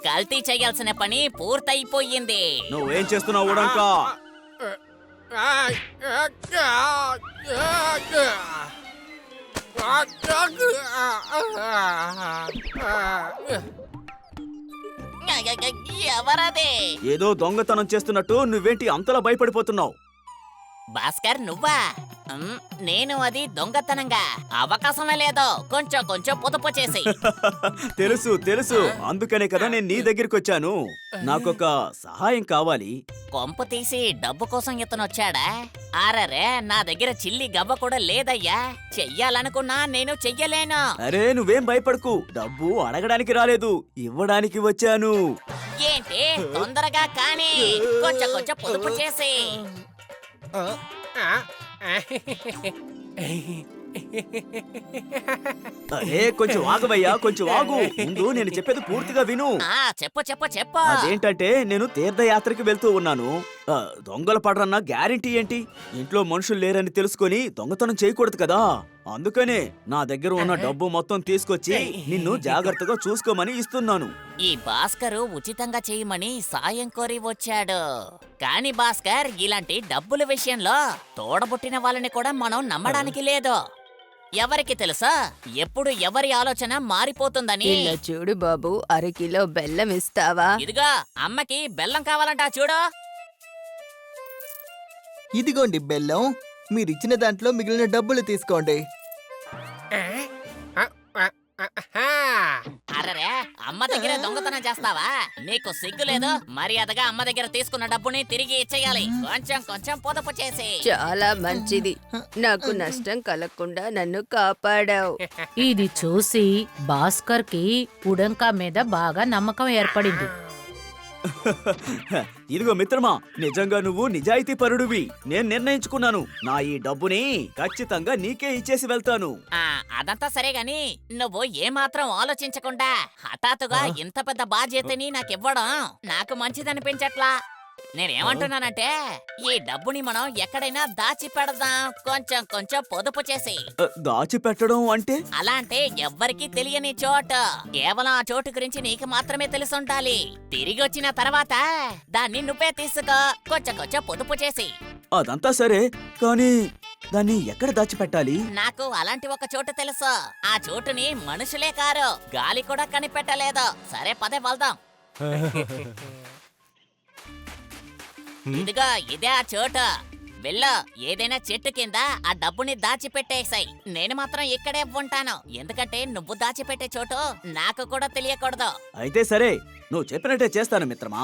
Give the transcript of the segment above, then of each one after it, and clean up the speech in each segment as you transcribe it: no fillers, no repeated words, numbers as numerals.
కల్తీ చేయాల్సిన పని పూర్తయిపోయింది. నువ్వేం చేస్తున్నావు ఉడంకా? ఎవరదే? ఏదో దొంగతనం చేస్తున్నట్టు నువ్వేంటి అంతలా భయపడిపోతున్నావు? భాస్కర్ నువ్వా? నేను అది దొంగతనంగా అవకాశమే లేదు. కొంచెం కొంచెం పొదుపు చేసి. తెలుసు తెలుసు, అందుకనే కదా నేను నీ దగ్గరికి వచ్చాను. నాకొక సహాయం కావాలి. కొంప తీసి డబ్బు కోసం ఇతను వచ్చాడా? ఆరరే, నా దగ్గర చిల్లి గవ్వ కూడా లేదయ్యా. చెయ్యాలనుకున్నా నేను చెయ్యలేను. అరే నువ్వేం భయపడకు, డబ్బు అడగడానికి రాలేదు, ఇవ్వడానికి వచ్చాను. ఏంటి? తొందరగా కానీ కొంచెం కొంచెం పొదుపు చేసి. అరే కొంచెం ఆగవయ్యా, కొంచెం ఆగు. ముందు నేను చెప్పేది పూర్తిగా విను. చెప్పు చెప్పు చెప్పు. అదేంటంటే నేను తీర్థయాత్రకి వెళ్తూ ఉన్నాను. దొంగలు పడరన్న గ్యారెంటీ ఏంటి? ఇంట్లో మనుషులు లేరని తెలుసుకొని దొంగతనం చేయకూడదు కదా. అందుకనే నా దగ్గర ఉన్న డబ్బు మొత్తం తీసుకొచ్చి నిన్ను జాగ్రత్తగా చూసుకోమని ఇస్తున్నాను. ఈ భాస్కర్ ఉచితంగా చేయమని సాయం కోరి వచ్చాడు. కాని భాస్కర్, ఇలాంటి డబ్బుల విషయంలో తోడబుట్టిన వాళ్ళని కూడా మనం నమ్మడానికి లేదు. ఎవరికి తెలుసా ఎప్పుడు ఎవరి ఆలోచన మారిపోతుందని. ఇలా చూడు బాబు, అరకిలో బెల్లం ఇస్తావా? ఇదిగో అమ్మకి బెల్లం కావాలంట, చూడు. ఇదిగోండి బెల్లం, మీరిచ్చిన దాంట్లో మిగిలిన డబ్బులు తీసుకోండి. అరరే, అమ్మ దగ్గర దొంగతనం చేస్తావా? నీకు సిగ్గు లేదు? మర్యాదగా అమ్మ దగ్గర తీసుకున్న డబ్బుని తిరిగి ఇచ్చేయాలి. కొంచెం కొంచెం పొదుపు చేసి. చాలా మంచిది, నాకు నష్టం కలగకుండా నన్ను కాపాడావు. ఇది చూసి భాస్కర్ కి ఉడంకా మీద బాగా నమ్మకం ఏర్పడింది. ఇదిగో మిత్రమా, నిజంగా నువ్వు నిజాయితీ పరుడివి. నేను నిర్ణయించుకున్నాను, నా ఈ డబ్బుని ఖచ్చితంగా నీకే ఇచ్చేసి వెళ్తాను. అదంతా సరే గాని, నువ్వు ఏమాత్రం ఆలోచించకుండా హఠాత్తుగా ఇంత పెద్ద బాధ్యతని నాకివ్వడం నాకు మంచిదనిపించట్లా. నేనేమంటున్నానంటే, ఈ డబ్బుని మనం ఎక్కడైనా దాచి పెడదాం, కొంచెం కొంచెం పొదుపు చేసి. దాచిపెట్టడం అంటే? అలా అంటే ఎవ్వరికీ తెలియని చోటు, కేవలం ఆ చోటు గురించి నీకు మాత్రమే తెలుసుండాలి. తిరిగి వచ్చిన తర్వాత దాన్ని నువ్వే తీసుకో, కొంచెం కొంచెం పొదుపు చేసి. అదంతా సరే, కానీ దాన్ని ఎక్కడ దాచిపెట్టాలి? నాకు అలాంటి ఒక చోటు తెలుసు. ఆ చోటుని మనుషులే కారు, గాలి కూడా కనిపెట్టలేదు. సరే పదే వెళ్దాం. ఇదిగో ఇదే ఆ చోటు. వెళ్ళు, ఏదైనా చెట్టు కింద ఆ డబ్బుని దాచిపెట్టేసాయి. నేను మాత్రం ఇక్కడే ఉంటాను, ఎందుకంటే నువ్వు దాచిపెట్టే చోటు నాకు కూడా తెలియకూడదు. అయితే సరే, నువ్వు చెప్పినట్టే చేస్తాను మిత్రమా.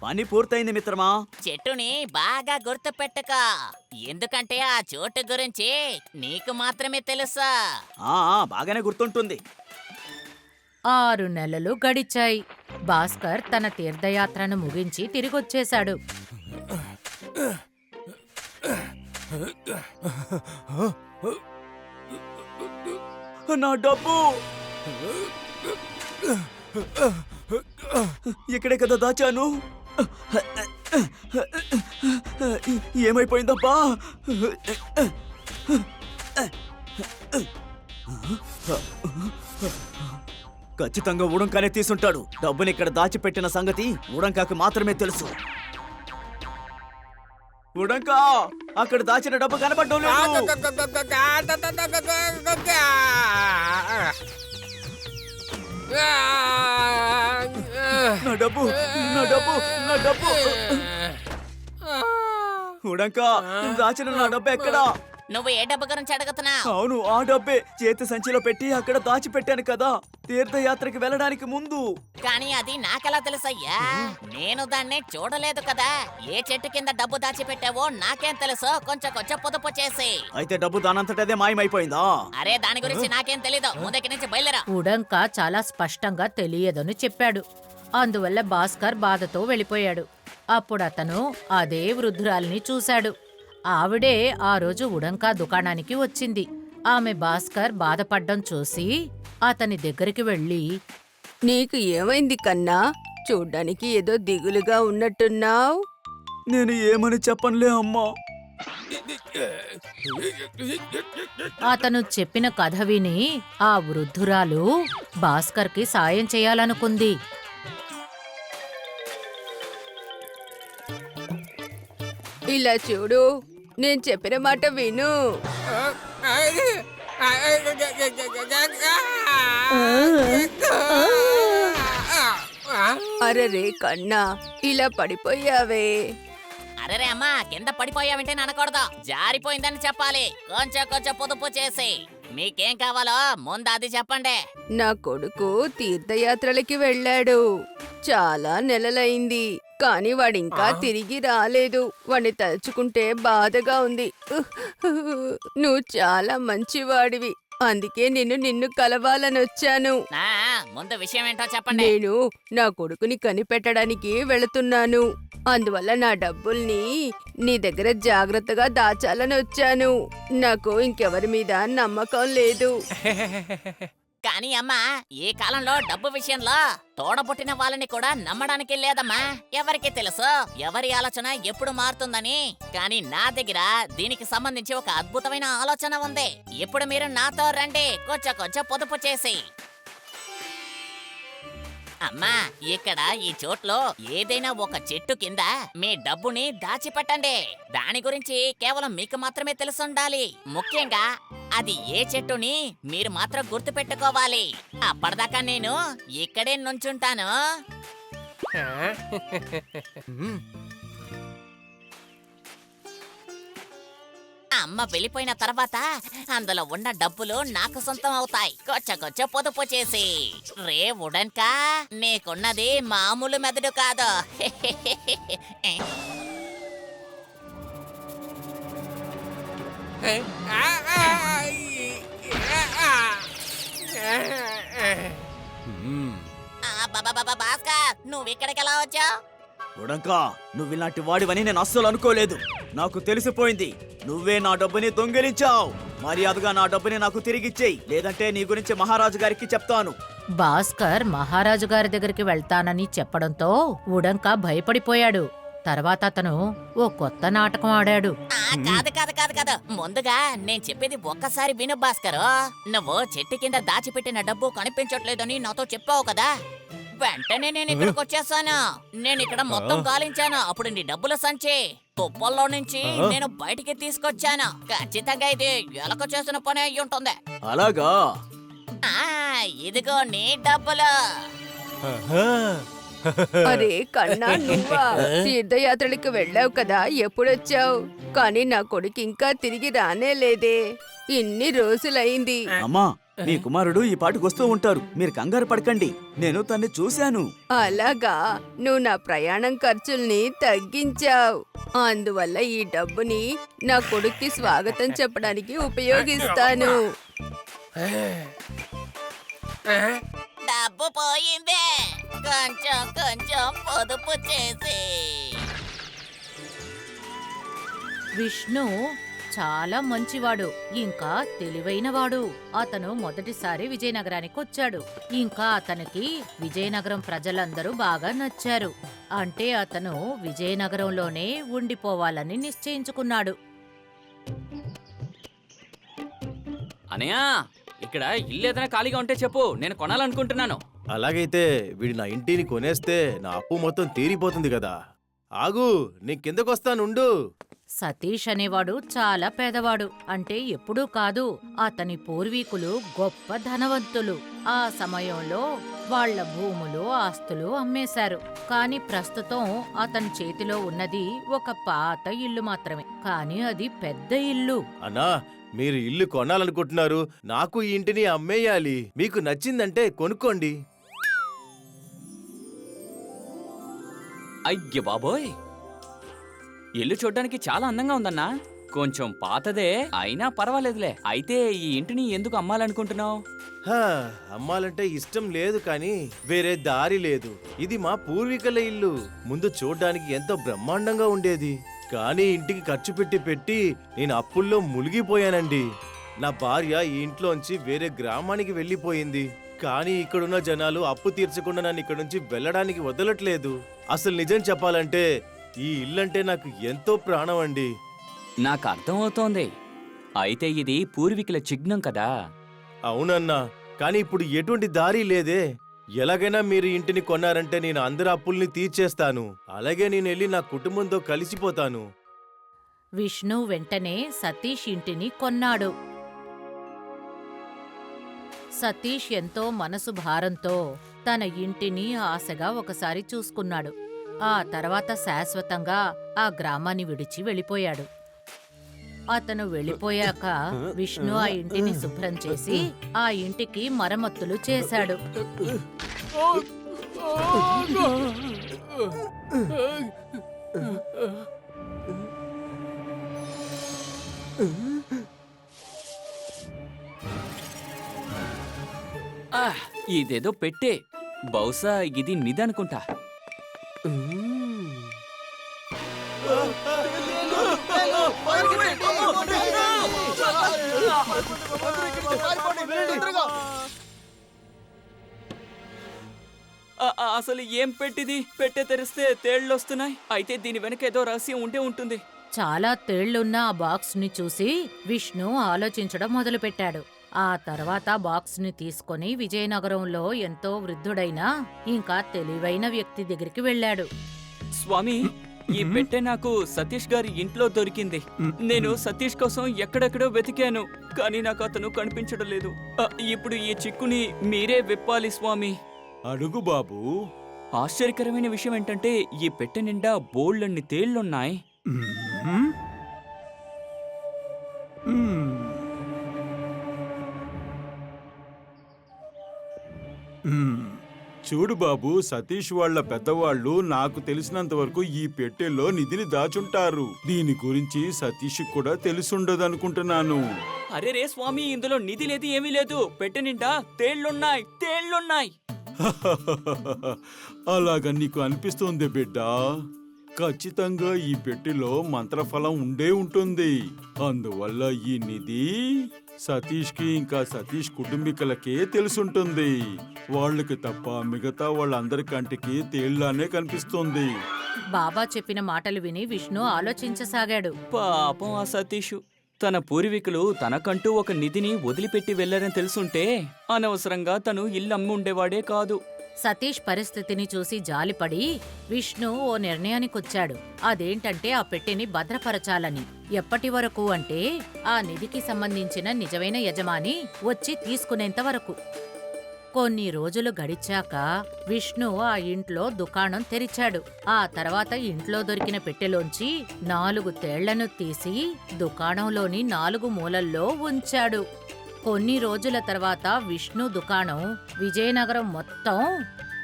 పని పూర్తయింది మిత్రమా. చెట్టుని బాగా గుర్తు పెట్టుకో, ఎందుకంటే ఆ చోటు గురించి నీకు మాత్రమే తెలుసా. బాగానే గుర్తుంటుంది. 6 నెలలు గడిచాయి. భాస్కర్ తన తీర్థయాత్రను ముగించి తిరిగొచ్చేశాడు. నా డబ్బు ఇక్కడే కదా దాచాను. ఏమైపోయిందబ్బా? ఖచ్చితంగా ఉడంకానే తీసుంటాడు. డబ్బుని ఇక్కడ దాచిపెట్టిన సంగతి ఉడంకాకి మాత్రమే తెలుసు. ఉడంకా, అక్కడ దాచిన డబ్బు కనపడడం లేదు. నా డబ్బు, నా డబ్బు, నా డబ్బు. ఉడంకా, దాచిన నా డబ్బు ఎక్కడా? నువ్వు ఏ డబ్బు గురించి అడుగుతున్నావు? అవును, ఆ డబ్బే చేతి సంచిలో పెట్టి అక్కడ దాచిపెట్టాను కదా, తీర్థయాత్రకి వెళ్ళడానికి ముందు. కానీ అది నాకెలా తెలుసయ్యా? నేను దాన్ని చూడలేదు కదా. ఏ చెట్టు కింద డబ్బు దాచిపెట్టావో నాకేం తెలుసు, కొంచెం కొంచెం పొదుపు చేసి. అయితే డబ్బు దానంతటదే మాయమైపోయిందా? అరే, దాని గురించి నాకేం తెలీదు, ముందుకి నుంచి బయలుదేరా. ఉడంకా చాలా స్పష్టంగా తెలియదని చెప్పాడు. అందువల్ల భాస్కర్ బాధతో వెళ్ళిపోయాడు. అప్పుడు అతను అదే వృద్ధురాలిని చూశాడు. ఆవిడే ఆ రోజు ఉడంకా దుకాణానికి వచ్చింది. ఆమె భాస్కర్ బాధపడ్డం చూసి అతని దగ్గరికి వెళ్ళి, నీకు ఏమైంది కన్నా? చూడ్డానికి ఏదో దిగులుగా ఉన్నట్టున్నావ్. నేను ఏమని చెప్పనులే అమ్మా. అతను చెప్పిన కథ విని ఆ వృద్ధురాలు భాస్కర్కి సాయం చేయాలనుకుంది. ఇలా చూడు, నేను చెప్పిన మాట విను. అరెరే కన్నా, ఇలా పడిపోయావే. అరే అమ్మా, కింద పడిపోయావంటే అనకూడదు, జారిపోయిందని చెప్పాలి. కొంచెం కొంచెం పొదుపు చేసి. మీకేం కావాలో ముందు అది చెప్పండి. నా కొడుకు తీర్థయాత్రలకి వెళ్ళాడు. చాలా నెలలైంది, కానీ వాడింకా తిరిగి రాలేదు. వాణ్ణి తలుచుకుంటే బాధగా ఉంది. నువ్వు చాలా మంచివాడివి, అందుకే నిన్ను కలవాలని వచ్చాను. ఆ, ముందు విషయం ఏంటో చెప్పండి. నేను నా కొడుకుని కనిపెట్టడానికి వెళుతున్నాను. అందువల్ల నా డబ్బుల్ని నీ దగ్గర జాగ్రత్తగా దాచాలని వచ్చాను. నాకు ఇంకెవరి మీద నమ్మకం లేదు. కానీ అమ్మా, ఈ కాలంలో డబ్బు విషయంలో తోడబుట్టిన వాళ్ళని కూడా నమ్మడానికి లేదమ్మా. ఎవరికి తెలుసు ఎవరి ఆలోచన ఎప్పుడు మారుతుందని. కానీ నా దగ్గర దీనికి సంబంధించి ఒక అద్భుతమైన ఆలోచన ఉంది. ఇప్పుడు మీరు నాతో రండి, కొంచెం కొంచెం పొదుపు చేసి. అమ్మా, ఇక్కడ ఈ చోట్లో ఏదైనా ఒక చెట్టు కింద మీ డబ్బుని దాచిపెట్టండి. దాని గురించి కేవలం మీకు మాత్రమే తెలుసుండాలి. ముఖ్యంగా అది ఏ చెట్టుని మీరు మాత్రం గుర్తు పెట్టుకోవాలి. అప్పటిదాకా నేను ఇక్కడే నుంచుంటాను. అమ్మ వెళ్ళిపోయిన తర్వాత అందులో ఉన్న డబ్బులు నాకు సొంతం అవుతాయి. కొంచెం పొదుపు చేసి. రే ఉడన్కా, నీకున్నది మామూలు మెదడు కాదు. భాస్కర్, నువ్వు ఇక్కడికి ఎలా వచ్చావు? ఉడంకా, నువ్వు ఇలాంటి వాడివని నేను అస్సలు అనుకోలేదు. నాకు తెలిసిపోయింది, నువ్వే నా డబ్బుని దొంగిలించావు. మర్యాదగా నా డబ్బుని నాకు తిరిగిచ్చేయి, లేదంటే నీ గురించి మహారాజు గారికి చెప్తాను. భాస్కర్ మహారాజు గారి దగ్గరికి వెళ్తానని చెప్పడంతో ఉడంక భయపడిపోయాడు. తర్వాత అతను ఓ కొత్త నాటకం ఆడాడు. కాదు. ముందుగా నేను చెప్పేది ఒక్కసారి విను భాస్కర్. నువ్వు చెట్టు కింద దాచిపెట్టిన డబ్బు కనిపించట్లేదని నాతో చెప్పావు కదా. వెంటనే నేను ఇక్కడికి వచ్చేసాను. నేను ఇక్కడ మొత్తం గాలించాను. అప్పుడు నీ డబ్బుల సంచి తుప్పల్లో నుంచి నేను బయటికి తీసుకొచ్చాను. ఖచ్చితంగా ఇది ఎలక చేసిన పని అయి ఉంటుంది. అలాగా? ఇదిగో నీ డబ్బులు. అరే కన్నా, నువ్వా? తీర్థయాత్రలకు వెళ్ళావు కదా, ఎప్పుడొచ్చావు? కానీ నా కొడుకు ఇంకా తిరిగి రానే లేదే. ఇన్ని రోజులైంది. అమ్మా, మీ కుమారుడు ఈ పాటికి వస్తూ ఉంటారు. మీరు కంగారు పడకండి, నేను తన్ని చూశాను. అలాగా? నువ్వు నా ప్రయాణం ఖర్చుల్ని తగ్గించావు. అందువల్ల ఈ డబ్బుని నా కొడుక్కి స్వాగతం చెప్పడానికి ఉపయోగిస్తాను. డబ్బు పోయిందే, కొంచెం పొదుపు చేసి. విష్ణు చాలా మంచివాడు, ఇంకా తెలివైనవాడు. అతను మొదటిసారి విజయనగరానికి వచ్చాడు. ఇంకా అతనికి విజయనగరం ప్రజలందరూ బాగా నచ్చారు. అంటే అతను విజయనగరంలోనే ఉండిపోవాలని నిశ్చయించుకున్నాడు. అనయ్య, ఇక్కడ ఇల్లు ఏదైనా ఖాళీగా ఉంటే చెప్పు, నేను కొనాలనుకుంటున్నాను. అలాగైతే వీడు నా ఇంటిని కొనేస్తే నా అప్పు మొత్తం తీరిపోతుంది కదా. ఆగు, నీ కిందకొస్తానుండు. సతీష్ అనేవాడు చాలా పేదవాడు. అంటే ఎప్పుడూ కాదు, అతని పూర్వీకులు గొప్ప ధనవంతులు. ఆ సమయంలో వాళ్ళ భూములు ఆస్తులు అమ్మేశారు. కానీ ప్రస్తుతం అతని చేతిలో ఉన్నది ఒక పాత ఇల్లు మాత్రమే. కానీ అది పెద్ద ఇల్లు. అన్నా, మీరు ఇల్లు కొనాలనుకుంటున్నారు, నాకు ఈ ఇంటిని అమ్మేయాలి. మీకు నచ్చిందంటే కొనుక్కోండి. అయ్య బాబోయ్, ఇల్లు చూడ్డానికి చాలా అందంగా ఉందన్నా. కొంచెం పాతదే అయినా పర్వాలేదులే. అయితే ఈ ఇంటిని ఎందుకు అమ్మాలనుకుంటున్నావు? హా, అమ్మాలంటే ఇష్టం లేదు, కానీ వేరే దారి లేదు. ఇది మా పూర్వీకుల ఇల్లు. ముందు చూడ్డానికి ఎంతో బ్రహ్మాండంగా ఉండేది, కానీ ఇంటికి ఖర్చు పెట్టి నేను అప్పుల్లో మునిగిపోయానండి. నా భార్య ఈ ఇంట్లోంచి వేరే గ్రామానికి వెళ్ళిపోయింది. కానీ ఇక్కడున్న జనాలు అప్పు తీర్చకుండా నన్ను ఇక్కడ నుంచి వెళ్ళడానికి వదలట్లేదు. అసలు నిజం చెప్పాలంటే ఈ ఇల్లంటే నాకు ఎంతో ప్రాణం అండి. నాకు అర్థమవుతోంది. అయితే ఇది పూర్వీకుల చిహ్నం కదా. అవునన్నా, కానీ ఇప్పుడు ఎటువంటి దారి లేదే. ఎలాగైనా మీరు ఇంటిని కొన్నారంటే నేను అందరి అప్పుల్ని తీర్చేస్తాను. అలాగే నేను వెళ్ళి నా కుటుంబంతో కలిసిపోతాను. విష్ణు వెంటనే సతీష్ ఇంటిని కొన్నాడు. సతీష్ ఎంతో మనసు భారంతో తన ఇంటిని ఆశగా ఒకసారి చూసుకున్నాడు. ఆ తర్వాత శాశ్వతంగా ఆ గ్రామాన్ని విడిచి వెళ్ళిపోయాడు. అతను వెళ్ళిపోయాక విష్ణు ఆ ఇంటిని శుభ్రం చేసి ఆ ఇంటికి మరమ్మతులు చేశాడు. ఇదేదో పెట్టే. బహుశా ఇది నిదనుకుంటా. అసలు ఏం పెట్టిది? పెట్టె తెరిస్తే తేళ్లొస్తున్నాయి. అయితే దీని వెనక ఏదో రహస్యం ఉండే ఉంటుంది. చాలా తేళ్లున్న ఆ బాక్స్ని చూసి విష్ణు ఆలోచించడం మొదలుపెట్టాడు. ఆ తర్వాత బాక్స్ని తీసుకొని విజయనగరంలో ఎంతో వృద్ధుడైన ఇంకా తెలివైన వ్యక్తి దగ్గరికి వెళ్ళాడు. స్వామి, ఈ పెట్టె నాకు సతీష్ గారి ఇంట్లో దొరికింది. నేను సతీష్ కోసం ఎక్కడెక్కడో వెతికాను, కానీ నాకు అతను కనిపించడం లేదు. ఇప్పుడు ఈ చిక్కుని మీరే విప్పాలి స్వామి. అడుగు బాబు. ఆశ్చర్యకరమైన విషయం ఏంటంటే ఈ పెట్టె నిండా బోల్డన్ని తేళ్లున్నాయి. చూడు బాబు, సతీష్ వాళ్ళ పెద్దవాళ్ళు నాకు తెలిసినంత వరకు ఈ పెట్టెలో నిధిని దాచుంటారు. దీని గురించి సతీష్ కూడా తెలుసుండదనుకుంటున్నాను. అరే రే స్వామి, ఇందులో నిధి లేదు, ఏమీ లేదు. పెట్టె నిండా తేళ్లున్నాయి. అలాగా నీకు అనిపిస్తుంది బిడ్డా? ఖచ్చితంగా ఈ పెట్టెలో మంత్రఫలం ఉండే ఉంటుంది. అందువల్ల ఈ నిధి సతీష్ కి ఇంకా సతీష్ కుటుంబీకులకే తెలుసుంటుంది. వాళ్ళకి తప్ప మిగతా వాళ్ళందరికంటికి తేళ్లానే కనిపిస్తుంది. బాబా చెప్పిన మాటలు విని విష్ణు ఆలోచించసాగాడు. పాపం ఆ సతీషు. తన పూర్వీకులు తనకంటూ ఒక నిధిని వదిలిపెట్టి వెళ్లారని తెలుసుంటే అనవసరంగా తను ఇల్లు అమ్మి ఉండేవాడే కాదు. సతీష్ పరిస్థితిని చూసి జాలిపడి విష్ణు ఓ నిర్ణయానికొచ్చాడు. అదేంటంటే ఆ పెట్టెని భద్రపరచాలని. ఎప్పటి వరకు అంటే ఆ నిధికి సంబంధించిన నిజమైన యజమాని వచ్చి తీసుకునేంత వరకు. కొన్ని రోజులు గడిచాక విష్ణు ఆ ఇంట్లో దుకాణం తెరిచాడు. ఆ తర్వాత ఇంట్లో దొరికిన పెట్టెలోంచి 4 తేళ్లను తీసి దుకాణంలోని 4 మూలల్లో ఉంచాడు. కొన్ని రోజుల తర్వాత విష్ణు దుకాణం విజయనగరం మొత్తం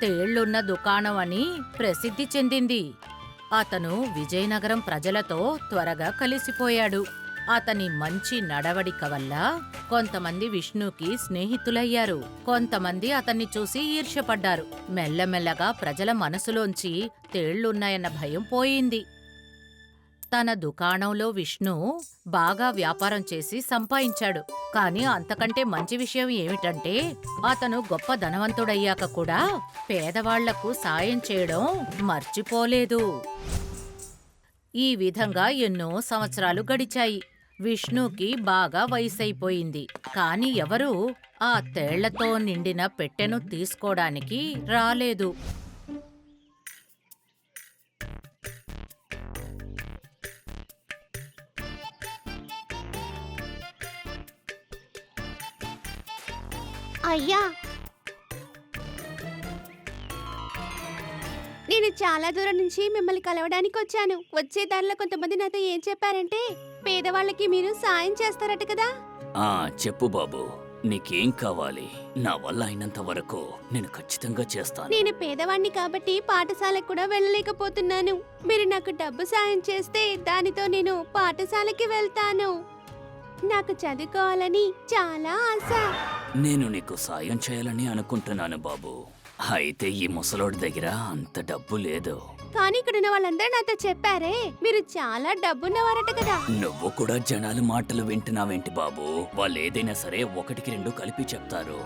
తేళ్లున్న దుకాణం అని ప్రసిద్ధి చెందింది. అతను విజయనగరం ప్రజలతో త్వరగా కలిసిపోయాడు. అతని మంచి నడవడిక వల్ల కొంతమంది విష్ణుకి స్నేహితులయ్యారు. కొంతమంది అతన్ని చూసి ఈర్ష్యపడ్డారు. మెల్లమెల్లగా ప్రజల మనసులోంచి తేళ్లున్నాయన్న భయం పోయింది. తన దుకాణంలో విష్ణు బాగా వ్యాపారం చేసి సంపాదించాడు. కానీ అంతకంటే మంచి విషయం ఏమిటంటే అతను గొప్ప ధనవంతుడయ్యాక కూడా పేదవాళ్లకు సాయం చేయడం మర్చిపోలేదు. ఈ విధంగా ఎన్నో సంవత్సరాలు గడిచాయి. విష్ణుకి బాగా వయసైపోయింది. కాని ఎవరూ ఆ తేళ్లతో నిండిన పెట్టెను తీసుకోడానికి రాలేదు. అయ్యా, నేను చాలా దూరం నుంచి మిమ్మల్ని కలవడానికి వచ్చాను. వచ్చే దారిలో కొంతమంది నాతో ఏం చెప్పారంటే పేదవాళ్ళకి మీరు సాయం చేస్తారట కదా. చెప్పు బాబు, నీకేం కావాలి? నా వల్ల అయినంత వరకు నేను ఖచ్చితంగా చేస్తాను. నేను పేదవాణ్ణి కాబట్టి పాఠశాలకు కూడా వెళ్ళలేకపోతున్నాను. మీరు నాకు డబ్బు సాయం చేస్తే దానితో నేను పాఠశాలకి వెళ్తాను. నాకు చదువుకోవాలని చాలా ఆశ. నేను నీకు సాయం చేయాలని అనుకుంటున్నాను బాబు. అయితే ఈ ముసలోడి దగ్గర అంత డబ్బు లేదు. కానీ ఇక్కడ ఉన్న వాళ్ళందరూ నాతో చెప్పారే మీరు చాలా డబ్బున్నవారట కదా. నువ్వు కూడా జనాల మాటలు వింటున్నావేంటి బాబు? వాళ్ళు ఏదైనా సరే ఒకటికి రెండు కలిపి చెప్తారు.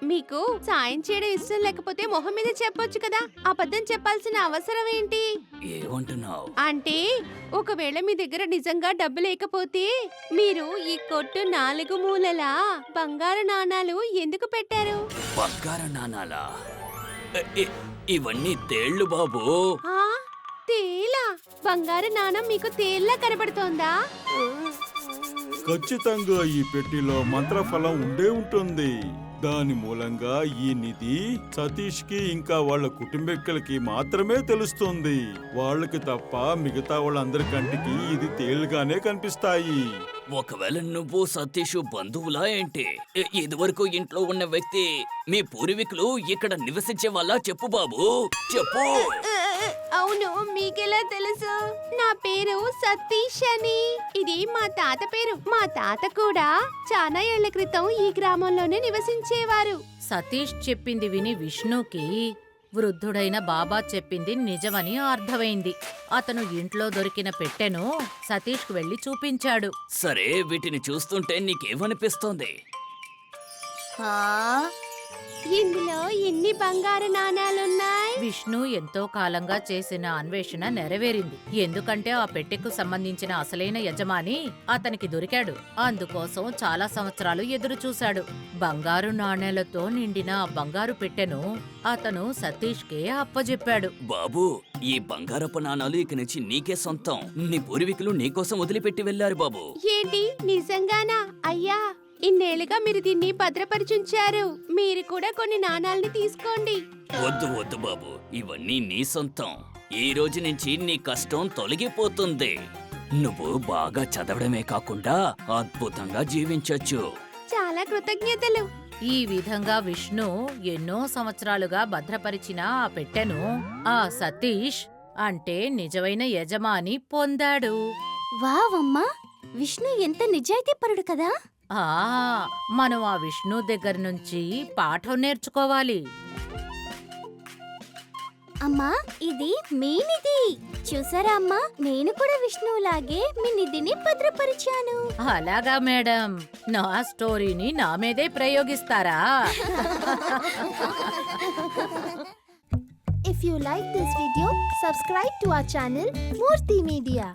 మీకు సాయం చేయడం ఇష్టం లేకపోతే మొహం మీద చెప్పొచ్చు కదా, అబద్ధం చెప్పాల్సిన అవసరం ఏంటి? ఏమంటున్నావు? అంటే ఒకవేళ మీ దగ్గర నిజంగా డబ్బు లేకపోతే మీరు ఈ కొట్టు 4 మూలలా బంగారు నాణాలు ఎందుకు పెట్టారు? బంగారు నాణాలా? ఇవన్నీ తేళ్లు బాబు. ఆ తేలా? బంగారు నాణం మీకు తేల్లా కనబడుతోందా? ఖచ్చితంగా ఈ పెట్టిలో మంత్రఫలం ఉండే ఉంటుంది. దాని మూలంగా ఈ నిధి సతీష్ కి ఇంకా వాళ్ళ కుటుంబీకులకి మాత్రమే తెలుస్తుంది. వాళ్ళకి తప్ప మిగతా వాళ్ళందరి కంటికి ఇది తేలిగానే కనిపిస్తాయి. ఒకవేళ నువ్వు సతీష్ బంధువులా ఏంటి? ఇదివరకు ఇంట్లో ఉన్న వ్యక్తి మీ పూర్వీకులు ఇక్కడ నివసించే వాళ్ళ చెప్పు బాబు, చెప్పు. అవును, మీకెలా తెలుసు? నా పేరు సతీష్ అని. ఇది మా తాత పేరు. మా తాత కూడా చాలా ఏళ్ల క్రితం ఈ గ్రామంలోనే నివసించేవారు. సతీష్ చెప్పింది విని విష్ణుకి వృద్ధుడైన బాబా చెప్పింది నిజమని అర్థమైంది. అతను ఇంట్లో దొరికిన పెట్టెను సతీష్కు వెళ్లి చూపించాడు. సరే, వీటిని చూస్తుంటే నీకేమనిపిస్తోంది? ఇందులో ఎన్ని బంగారు నాణాలున్నాయి? విష్ణు ఎంతో కాలంగా చేసిన అన్వేషణ నెరవేరింది. ఎందుకంటే ఆ పెట్టెకు సంబంధించిన అసలైన యజమాని అతనికి దొరికాడు. అందుకోసం చాలా సంవత్సరాలు ఎదురు చూశాడు. బంగారు నాణేలతో నిండిన ఆ బంగారు పెట్టెను అతను సతీష్కే అప్పజెప్పాడు. బాబు, ఈ బంగారపు నాణాలు ఇక నుంచి నీకే సొంతం. నీ పూర్వీకులు నీకోసం వదిలిపెట్టి వెళ్లారు బాబు. ఏంటి, నిజంగానా? అయ్యా, ఇన్నేళ్లుగా మీరు దీన్ని భద్రపరిచుంచారు. మీరు కూడా కొన్ని నాణాల్ని తీసుకోండి. వద్దు వద్దు బాబు, ఇవన్నీ నీ సొంతం. ఈ రోజు నుంచి నీ కష్టం తొలగిపోతుంది. నువ్వు బాగా చదవడమే కాకుండా అద్భుతంగా జీవించొచ్చు. చాలా కృతజ్ఞతలు. ఈ విధంగా విష్ణు ఎన్నో సంవత్సరాలుగా భద్రపరిచిన ఆ పెట్టెను ఆ సతీష్ అంటే నిజమైన యజమాని పొందాడు. వావమ్మా, విష్ణు ఎంత నిజాయితీపరుడు కదా. మనం ఆ విష్ణు దగ్గర నుంచి పాఠం నేర్చుకోవాలి. అమ్మా, ఇది మీ నిధి. చూసారా అమ్మా, నేను కూడా విష్ణువులాగే మీ నిధిని భద్రపరిచాను. అలాగా మేడం, నా స్టోరీని నా మీదే ప్రయోగిస్తారా? If you like this video, subscribe to our channel Murthy Media.